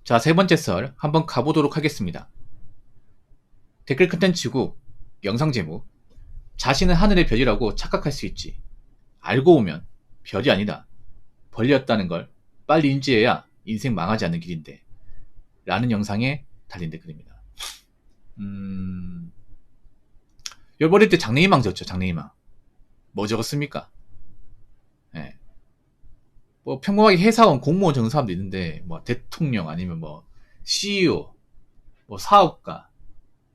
자, 세 번째 썰 한번 가보도록 하겠습니다. 댓글 컨텐츠고 영상 제목. 자신은 하늘의 별이라고 착각할 수 있지. 알고 보면 별이 아니다. 벌이었다는 걸 빨리 인지해야 인생 망하지 않는 길인데. 라는 영상에 달린 댓글입니다. 여러분 어릴 때 장래희망 적었죠. 장래희망. 뭐 적었습니까? 네. 뭐 평범하게 회사원, 공무원 적는 사람도 있는데 뭐 대통령 아니면 뭐 CEO, 뭐 사업가,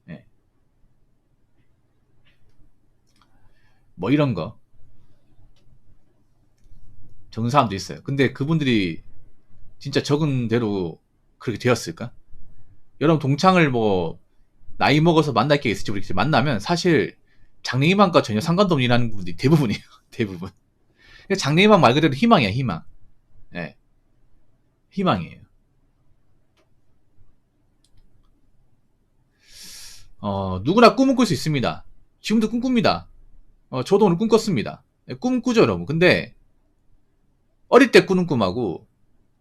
네. 뭐 이런 거 적는 사람도 있어요. 근데 그분들이 진짜 적은 대로 그렇게 되었을까? 여러분 동창을 뭐 나이 먹어서 만날 게 있을지 모르겠지만 만나면 사실 장래희망과 전혀 상관도 없는 일하는 분들이 대부분이에요. 대부분. 장래희망 말 그대로 희망이야, 희망. 네. 희망이에요. 누구나 꿈은 꿀 수 있습니다. 지금도 꿈꿉니다. 저도 오늘 꿈 꿨습니다. 꿈 꾸죠, 여러분. 근데 어릴 때 꾸는 꿈하고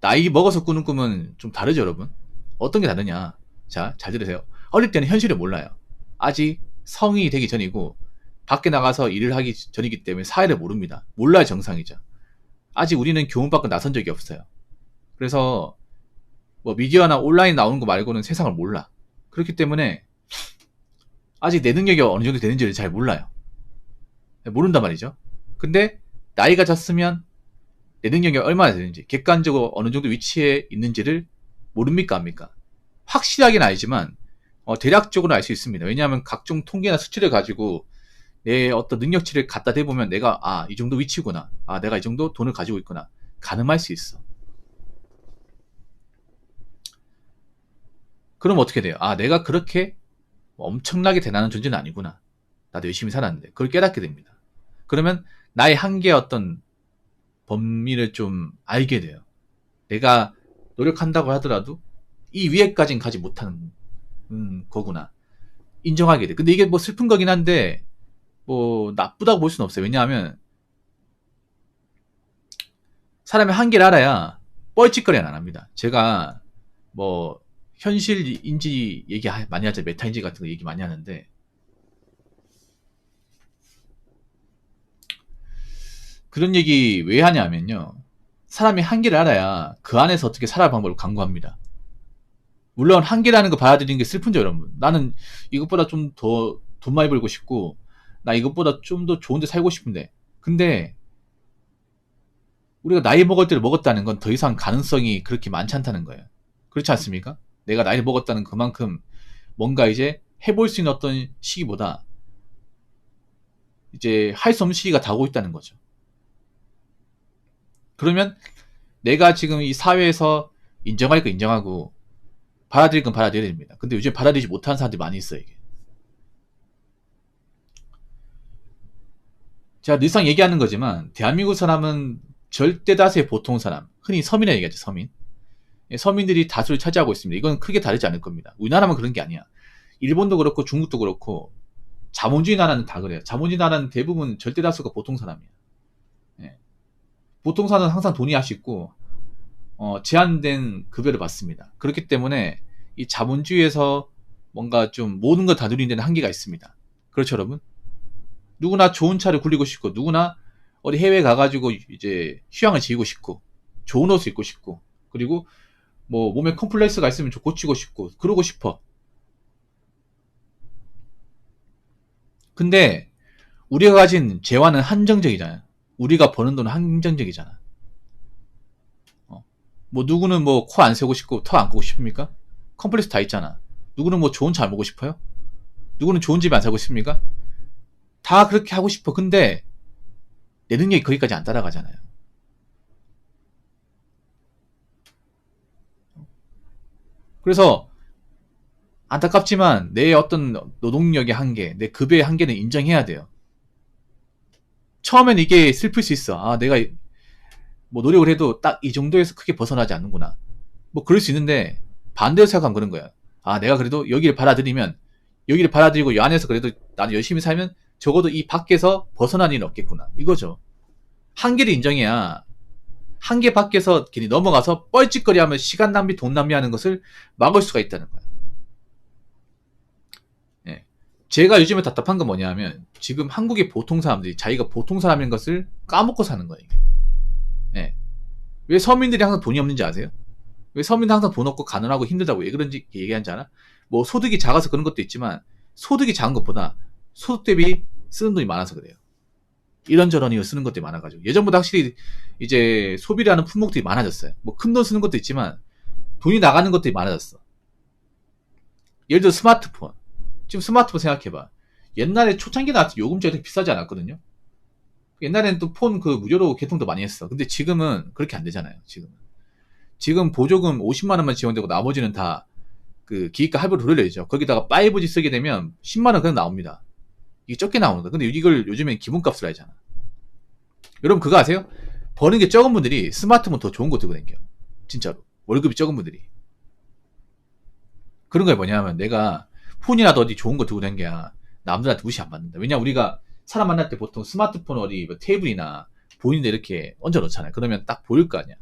나이 먹어서 꾸는 꿈은 좀 다르죠, 여러분. 어떤 게 다르냐? 자, 잘 들으세요. 어릴 때는 현실을 몰라요. 아직 성인이 되기 전이고 밖에 나가서 일을 하기 전이기 때문에 사회를 모릅니다. 몰라야 정상이죠. 아직 우리는 교문 밖에 나선 적이 없어요. 그래서 뭐 미디어나 온라인 나오는 거 말고는 세상을 몰라. 그렇기 때문에 아직 내 능력이 어느 정도 되는지를 잘 몰라요. 모른단 말이죠. 근데 나이가 졌으면 내 능력이 얼마나 되는지, 객관적으로 어느 정도 위치에 있는지를 모릅니까, 합니까? 확실하게는 알지만 대략적으로 알 수 있습니다. 왜냐하면 각종 통계나 수치를 가지고 내 어떤 능력치를 갖다 대보면 내가 이 정도 위치구나, 내가 이 정도 돈을 가지고 있구나, 가늠할 수 있어. 그럼 어떻게 돼요? 내가 그렇게 엄청나게 대단한 존재는 아니구나. 나도 열심히 살았는데. 그걸 깨닫게 됩니다. 그러면 나의 한계의 어떤 범위를 좀 알게 돼요. 내가 노력한다고 하더라도 이 위에까지는 가지 못하는 거구나. 인정하게 돼. 근데 이게 뭐 슬픈 거긴 한데 뭐 나쁘다고 볼 수는 없어요. 왜냐하면 사람의 한계를 알아야 뻘짓거리는 안 합니다. 제가 뭐 현실인지 얘기 많이 하죠. 메타인지 같은 거 얘기 많이 하는데 그런 얘기 왜 하냐면요. 사람이 한계를 알아야 그 안에서 어떻게 살아갈 방법을 강구합니다. 물론 한계라는 거 받아들이는 게 슬픈죠, 여러분. 나는 이것보다 좀 더 돈 많이 벌고 싶고 나 이것보다 좀 더 좋은 데 살고 싶은데, 근데 우리가 나이 먹을 때를 먹었다는 건 더 이상 가능성이 그렇게 많지 않다는 거예요. 그렇지 않습니까? 내가 나이를 먹었다는 그만큼 뭔가 이제 해볼 수 있는 어떤 시기보다 이제 할 수 없는 시기가 다가오고 있다는 거죠. 그러면 내가 지금 이 사회에서 인정할 거 인정하고 받아들일 건 받아들여야 됩니다. 근데 요즘 받아들이지 못하는 사람들이 많이 있어요, 이게. 제가 늘상 얘기하는 거지만 대한민국 사람은 절대 다수의 보통 사람, 흔히 서민이라고 얘기하죠, 서민. 서민들이 다수를 차지하고 있습니다. 이건 크게 다르지 않을 겁니다. 우리나라만 그런 게 아니야. 일본도 그렇고 중국도 그렇고 자본주의 나라는 다 그래요. 자본주의 나라는 대부분 절대 다수가 보통 사람이에요. 예. 보통 사람은 항상 돈이 아쉽고 제한된 급여를 받습니다. 그렇기 때문에 이 자본주의에서 뭔가 좀 모든 걸 다 누리는 데는 한계가 있습니다. 그렇죠, 여러분? 누구나 좋은 차를 굴리고 싶고, 누구나 어디 해외 가가지고 이제 휴양을 즐기고 싶고, 좋은 옷을 입고 싶고, 그리고 뭐 몸에 컴플렉스가 있으면 좀 고치고 싶고, 그러고 싶어. 근데 우리가 가진 재화는 한정적이잖아요. 우리가 버는 돈은 한정적이잖아. 뭐 누구는 뭐 코 안 세우고 싶고 턱 안 끄고 싶습니까? 컴플렉스 다 있잖아. 누구는 뭐 좋은 차 안 먹고 싶어요? 누구는 좋은 집에 안 살고 싶습니까? 다 그렇게 하고 싶어. 근데 내 능력이 거기까지 안 따라가잖아요. 그래서 안타깝지만 내 어떤 노동력의 한계, 내 급여의 한계는 인정해야 돼요. 처음엔 이게 슬플 수 있어. 내가 뭐 노력을 해도 딱 이 정도에서 크게 벗어나지 않는구나. 뭐 그럴 수 있는데 반대로 생각하면 그런 거야. 내가 그래도 여기를 받아들이면, 여기를 받아들이고 이 안에서 그래도 나는 열심히 살면 적어도 이 밖에서 벗어난 일은 없겠구나. 이거죠. 한계를 인정해야 한계 밖에서 괜히 넘어가서 뻘짓거리하면 시간 낭비, 돈 낭비하는 것을 막을 수가 있다는 거예요. 예. 제가 요즘에 답답한 건 뭐냐면 지금 한국의 보통 사람들이 자기가 보통 사람인 것을 까먹고 사는 거예요. 이게. 예. 왜 서민들이 항상 돈이 없는지 아세요? 왜 서민은 항상 돈 없고 가난하고 힘들다고 왜 그런지 얘기하지 않아? 뭐 소득이 작아서 그런 것도 있지만 소득이 작은 것보다 소득 대비 쓰는 돈이 많아서 그래요. 이런저런 이유 쓰는 것들이 많아가지고 예전보다 확실히 이제 소비를 하는 품목들이 많아졌어요. 뭐 큰 돈 쓰는 것도 있지만 돈이 나가는 것들이 많아졌어. 예를 들어 스마트폰. 지금 스마트폰 생각해봐. 옛날에 초창기에 나왔을 때 요금제가 되게 비싸지 않았거든요. 옛날에는 또 폰 그 무료로 개통도 많이 했어. 근데 지금은 그렇게 안 되잖아요. 지금 보조금 50만 원만 지원되고 나머지는 다 그 기기가 할부로 돌려야죠. 거기다가 5G 쓰게 되면 10만 원 그냥 나옵니다. 이게 적게 나오는 거야. 근데 이걸 요즘엔 기본값으로 하잖아. 여러분 그거 아세요? 버는 게 적은 분들이 스마트폰 더 좋은 거 들고 다녀요. 진짜로. 월급이 적은 분들이. 그런 게 뭐냐면 내가 폰이라도 어디 좋은 거 들고 다녀야 남들한테 무시 안 받는다. 왜냐 우리가 사람 만날 때 보통 스마트폰 어디 뭐 테이블이나 보이는데 이렇게 얹어 놓잖아요. 그러면 딱 보일 거 아니야.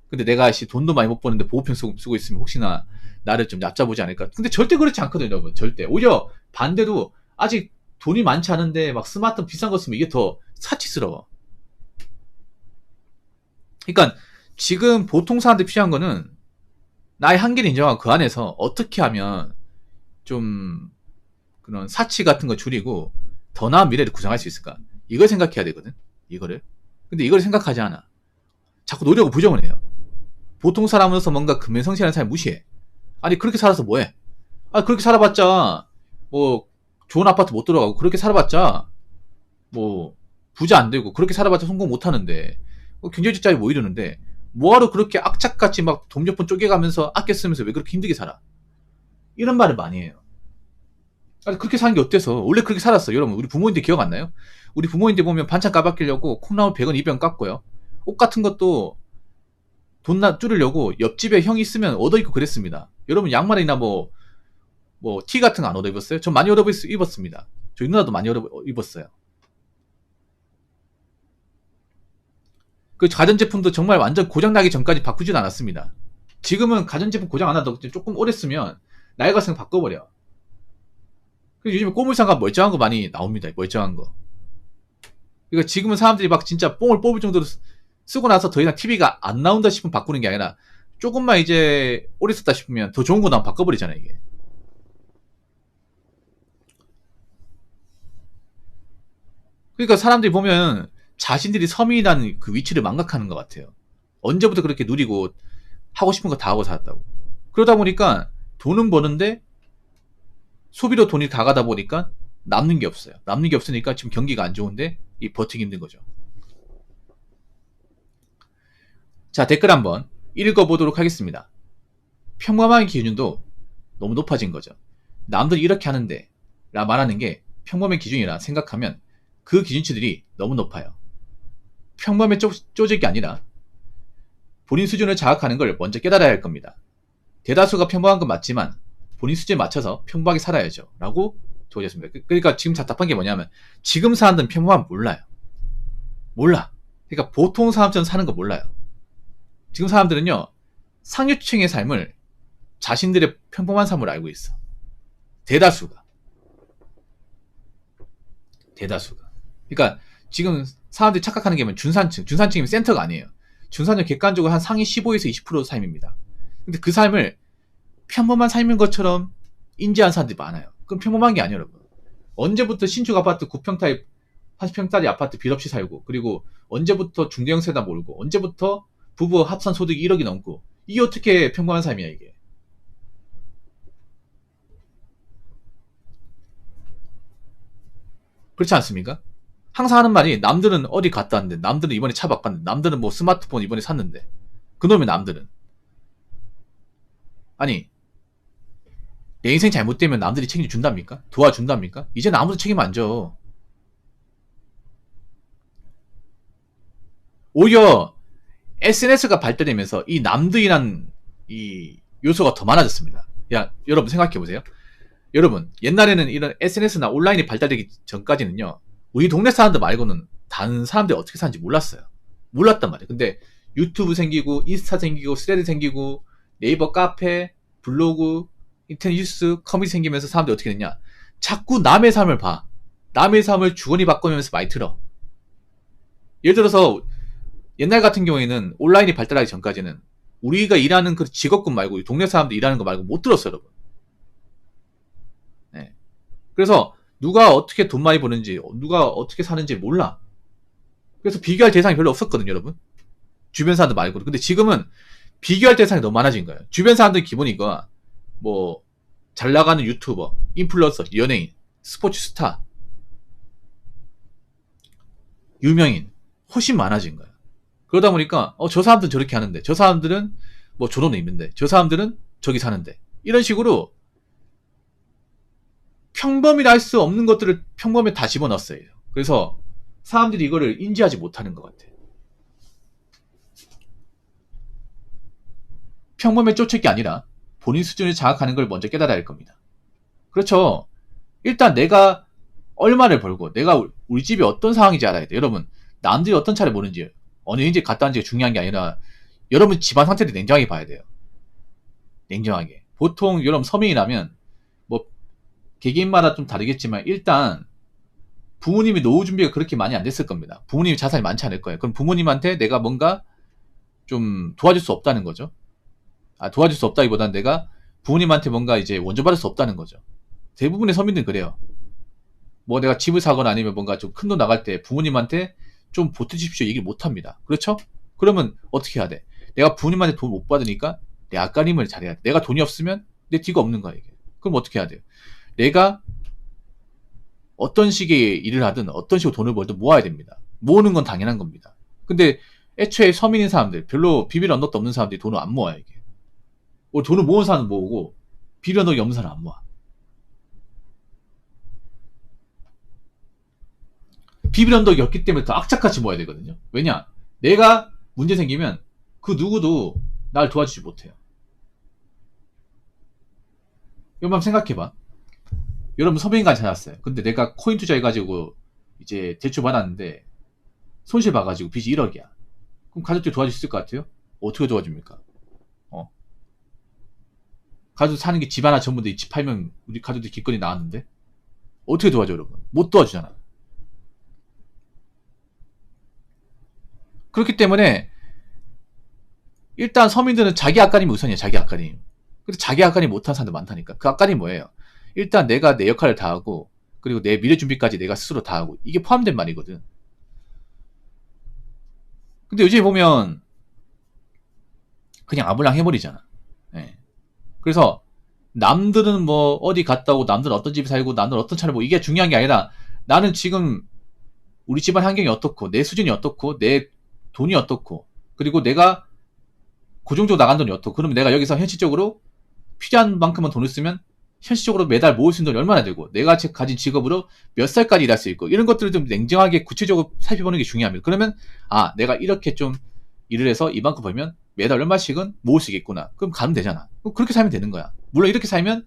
근데 내가 돈도 많이 못 버는데 보호편 쓰고 있으면 혹시나 나를 좀 얕잡보지 않을까. 근데 절대 그렇지 않거든요, 여러분. 절대. 오히려 반대로 아직 돈이 많지 않은데 막 스마트폰 비싼 거 쓰면 이게 더 사치스러워. 그러니까 지금 보통 사람한테 필요한 거는 나의 한계를 인정하고 그 안에서 어떻게 하면 좀 그런 사치 같은 거 줄이고 더 나은 미래를 구상할 수 있을까? 이걸 생각해야 되거든. 이거를. 근데 이걸 생각하지 않아. 자꾸 노력을 부정을 해요. 보통 사람으로서 뭔가 근면성실한 사람 무시해. 아니 그렇게 살아서 뭐해? 아 그렇게 살아봤자 뭐 좋은 아파트 못 들어가고 그렇게 살아봤자 뭐 부자 안 되고 그렇게 살아봤자 성공 못 하는데 경제직자에 뭐 이러는데 뭐하러 그렇게 악착같이 막 돈 몇 푼 쪼개가면서 아껴 쓰면서 왜 그렇게 힘들게 살아? 이런 말을 많이 해요. 아니 그렇게 사는 게 어때서? 원래 그렇게 살았어. 여러분 우리 부모님들 기억 안 나요? 우리 부모님들 보면 반찬 까바뀌려고 콩나물 100원 200원 깎고요. 옷 같은 것도 돈 줄이려고 옆집에 형이 있으면 얻어입고 그랬습니다. 여러분 양말이나 뭐 티 같은 거 안 얻어입었어요? 전 많이 얻어입었습니다. 저희 누나도 많이 얻어입었어요. 그 가전제품도 정말 완전 고장나기 전까지 바꾸진 않았습니다. 지금은 가전제품 고장 안 하도 조금 오래 쓰면 나이가 있으면 바꿔버려. 요즘에 꼬물상가 멀쩡한 거 많이 나옵니다. 멀쩡한 거. 그러니까 지금은 사람들이 막 진짜 뽕을 뽑을 정도로 쓰고 나서 더 이상 TV가 안 나온다 싶으면 바꾸는 게 아니라 조금만 이제 오래 썼다 싶으면 더 좋은 거 나오면 바꿔버리잖아요, 이게. 그러니까 사람들이 보면 자신들이 서민이라는 그 위치를 망각하는 것 같아요. 언제부터 그렇게 누리고 하고 싶은 거 다 하고 살았다고. 그러다 보니까 돈은 버는데 소비로 돈이 다 가다 보니까 남는 게 없어요. 남는 게 없으니까 지금 경기가 안 좋은데 이 버티기 힘든 거죠. 자, 댓글 한번 읽어보도록 하겠습니다. 평범한 기준도 너무 높아진 거죠. 남들이 이렇게 하는데 라 말하는 게 평범의 기준이라 생각하면 그 기준치들이 너무 높아요. 평범의 쪼직이 아니라 본인 수준을 자각하는 걸 먼저 깨달아야 할 겁니다. 대다수가 평범한 건 맞지만 본인 수준에 맞춰서 평범하게 살아야죠. 라고 적어졌습니다. 그러니까 지금 답답한 게 뭐냐면 지금 사람들은 평범하면 몰라요. 몰라. 그러니까 보통 사람처럼 사는 거 몰라요. 지금 사람들은요. 상류층의 삶을 자신들의 평범한 삶으로 알고 있어. 대다수가. 그러니까 지금 사람들이 착각하는 게 뭐냐면 준산층이면 센터가 아니에요. 준산층은 객관적으로 한 상위 15에서 20% 삶입니다. 근데 그 삶을 평범한 삶인 것처럼 인지하는 사람들이 많아요. 그럼 평범한 게 아니에요, 여러분. 언제부터 신축 아파트 9평짜리 80평짜리 아파트 빚 없이 살고, 그리고 언제부터 중대형 세단 몰고, 언제부터 부부 합산 소득이 1억이 넘고, 이게 어떻게 평범한 삶이야, 이게. 그렇지 않습니까? 항상 하는 말이 남들은 어디 갔다 왔는데, 남들은 이번에 차 바꿨는데, 남들은 뭐 스마트폰 이번에 샀는데, 그놈의 남들은. 아니, 내 인생 잘못되면 남들이 책임준답니까? 도와준답니까? 이제는 아무도 책임 안 져. 오히려 SNS가 발달되면서 이 남들이란 이 요소가 더 많아졌습니다. 야, 여러분 생각해보세요. 여러분, 옛날에는 이런 SNS나 온라인이 발달되기 전까지는요, 우리 동네 사람들 말고는 다른 사람들이 어떻게 사는지 몰랐어요. 몰랐단 말이야. 근데 유튜브 생기고 인스타 생기고 스레드 생기고 네이버 카페, 블로그, 인터넷 뉴스, 커뮤니티 생기면서 사람들이 어떻게 됐냐? 자꾸 남의 삶을 봐. 남의 삶을 주거니 바꾸면서 많이 들어. 예를 들어서 옛날 같은 경우에는 온라인이 발달하기 전까지는 우리가 일하는 그 직업군 말고 동네 사람들 일하는 거 말고 못 들었어요, 여러분. 네. 그래서 누가 어떻게 돈 많이 버는지, 누가 어떻게 사는지 몰라. 그래서 비교할 대상이 별로 없었거든요, 여러분. 주변 사람들 말고. 근데 지금은 비교할 대상이 너무 많아진 거예요. 주변 사람들 기본이 이거, 뭐, 잘 나가는 유튜버, 인플루언서, 연예인, 스포츠 스타, 유명인, 훨씬 많아진 거예요. 그러다 보니까, 저 사람들은 저렇게 하는데, 저 사람들은 뭐 저런 애 있는데, 저 사람들은 저기 사는데. 이런 식으로 평범이라 할 수 없는 것들을 평범에 다 집어넣었어요. 그래서 사람들이 이거를 인지하지 못하는 것 같아요. 평범에 쫓을 게 아니라 본인 수준을 장악하는 걸 먼저 깨달아야 할 겁니다. 그렇죠. 일단 내가 얼마를 벌고 내가 우리 집이 어떤 상황인지 알아야 돼요. 여러분, 남들이 어떤 차를 모는지 어느 인지 갔다 왔는지가 중요한 게 아니라 여러분 집안 상태를 냉정하게 봐야 돼요. 냉정하게. 보통 여러분 서민이라면 뭐 개개인마다 좀 다르겠지만 일단 부모님이 노후 준비가 그렇게 많이 안 됐을 겁니다. 부모님이 자산이 많지 않을 거예요. 그럼 부모님한테 내가 뭔가 좀 도와줄 수 없다는 거죠. 도와줄 수 없다기보다는 내가 부모님한테 뭔가 이제 원조받을 수 없다는 거죠. 대부분의 서민들은 그래요. 뭐 내가 집을 사거나 아니면 뭔가 좀 큰 돈 나갈 때 부모님한테 좀 보태주십시오 얘기를 못 합니다. 그렇죠? 그러면 어떻게 해야 돼? 내가 부모님한테 돈 못 받으니까 내 앞가림을 잘해야 돼. 내가 돈이 없으면 내 뒤가 없는 거야, 이게. 그럼 어떻게 해야 돼요? 내가 어떤 식의 일을 하든 어떤 식으로 돈을 벌든 모아야 됩니다. 모으는 건 당연한 겁니다. 근데 애초에 서민인 사람들, 별로 비빌 언덕도 없는 사람들이 돈을 안 모아요, 이게. 돈을 모은 사람은 모으고 비빌 언덕이 없는 사람은 안 모아. 비빌 언덕이 없기 때문에 더 악착같이 모아야 되거든요. 왜냐? 내가 문제 생기면 그 누구도 날 도와주지 못해요. 여러분 한번 생각해봐. 여러분 서민관 찾았어요. 근데 내가 코인 투자해가지고 이제 대출 받았는데 손실 봐가지고 빚이 1억이야. 그럼 가족들이 도와줄 수 있을 것 같아요? 어떻게 도와줍니까? 가족 사는 게 집 하나 전부 집 팔면 우리 가족들이 기권이 나왔는데 어떻게 도와줘, 여러분? 못 도와주잖아. 그렇기 때문에 일단 서민들은 자기 앞가림이 우선이에요. 자기 앞가림. 근데 자기 앞가림 못하는 사람들 많다니까. 그 앞가림 뭐예요? 일단 내가 내 역할을 다하고 그리고 내 미래 준비까지 내가 스스로 다하고 이게 포함된 말이거든. 근데 요즘에 보면 그냥 아무랑 해버리잖아. 예. 그래서 남들은 뭐 어디 갔다 오고 남들은 어떤 집에 살고 남들은 어떤 차를 보고 이게 중요한 게 아니라 나는 지금 우리 집안 환경이 어떻고 내 수준이 어떻고 내 돈이 어떻고 그리고 내가 고정적으로 나간 돈이 어떻고 그러면 내가 여기서 현실적으로 필요한 만큼만 돈을 쓰면 현실적으로 매달 모을 수 있는 돈이 얼마나 되고 내가 가진 직업으로 몇 살까지 일할 수 있고 이런 것들을 좀 냉정하게 구체적으로 살펴보는 게 중요합니다. 그러면 내가 이렇게 좀 일을 해서 이만큼 벌면 매달 얼마씩은 모을 수 있겠구나. 그럼 가면 되잖아. 그럼 그렇게 살면 되는 거야. 물론 이렇게 살면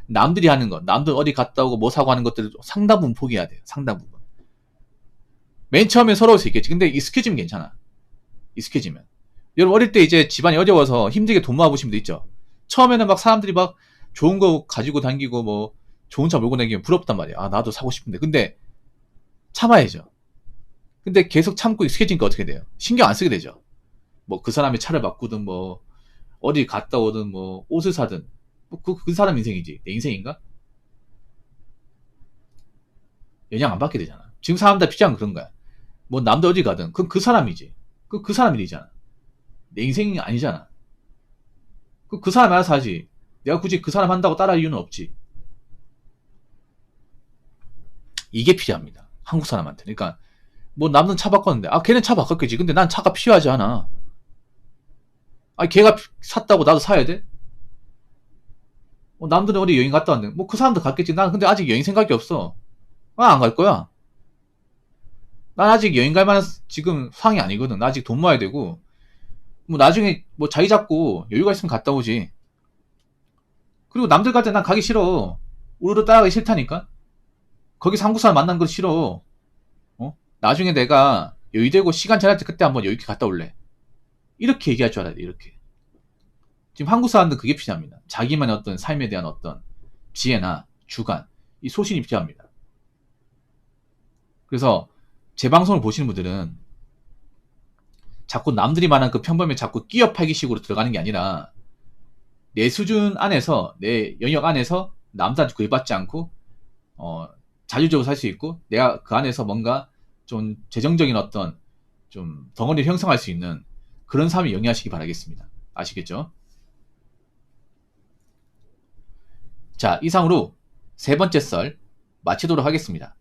남들이 하는 거, 남들 어디 갔다 오고 뭐 사고 하는 것들을 상당 부분 포기해야 돼요. 상당 부분. 맨 처음엔 서러울 수 있겠지. 근데 익숙해지면 괜찮아. 익숙해지면. 여러분 어릴 때 이제 집안이 어려워서 힘들게 돈 모아보신 분도 있죠. 처음에는 막 사람들이 막 좋은 거 가지고 다니고 뭐 좋은 차 몰고 다니면 부럽단 말이야. 나도 사고 싶은데. 근데 참아야죠. 근데 계속 참고 익숙해지니까 어떻게 돼요? 신경 안 쓰게 되죠. 뭐 그 사람이 차를 바꾸든 뭐 어디 갔다 오든 뭐 옷을 사든 뭐 그 사람 인생이지. 내 인생인가? 영향 안 받게 되잖아. 지금 사람들 피자는 그런 거야. 뭐 남들 어디 가든 그건 그 사람이지. 그 사람 일이잖아. 내 인생이 아니잖아. 그 사람이 알아서 하지. 내가 굳이 그 사람 한다고 따라할 이유는 없지. 이게 필요합니다. 한국 사람한테. 그러니까 뭐 남은 차 바꿨는데 걔는 차 바꿨겠지. 근데 난 차가 필요하지 않아. 걔가 샀다고 나도 사야 돼? 남들은 어디 여행 갔다 왔는데 뭐 그 사람도 갔겠지. 난 근데 아직 여행 생각이 없어. 안 갈 거야. 난 아직 여행 갈 만한 지금 상황이 아니거든. 나 아직 돈 모아야 되고 뭐 나중에 뭐 자기 잡고 여유가 있으면 갔다 오지. 그리고 남들 갈 때 난 가기 싫어. 우르르 따라가기 싫다니까. 거기서 한국 사람 만난 거 싫어. 나중에 내가 여유되고 시간 잘할 때 그때 한번 여유있게 갔다 올래. 이렇게 얘기할 줄 알아야 돼. 이렇게. 지금 한국 사람들은 그게 필요합니다. 자기만의 어떤 삶에 대한 어떤 지혜나 주관, 이 소신이 필요합니다. 그래서 제 방송을 보시는 분들은 자꾸 남들이 말한 그 평범에 자꾸 끼어 팔기식으로 들어가는 게 아니라 내 수준 안에서, 내 영역 안에서 남들한테 구애받지 않고 자율적으로 살 수 있고, 내가 그 안에서 뭔가 좀 재정적인 어떤 좀 덩어리를 형성할 수 있는 그런 삶을 영위하시기 바라겠습니다. 아시겠죠? 자, 이상으로 세 번째 썰 마치도록 하겠습니다.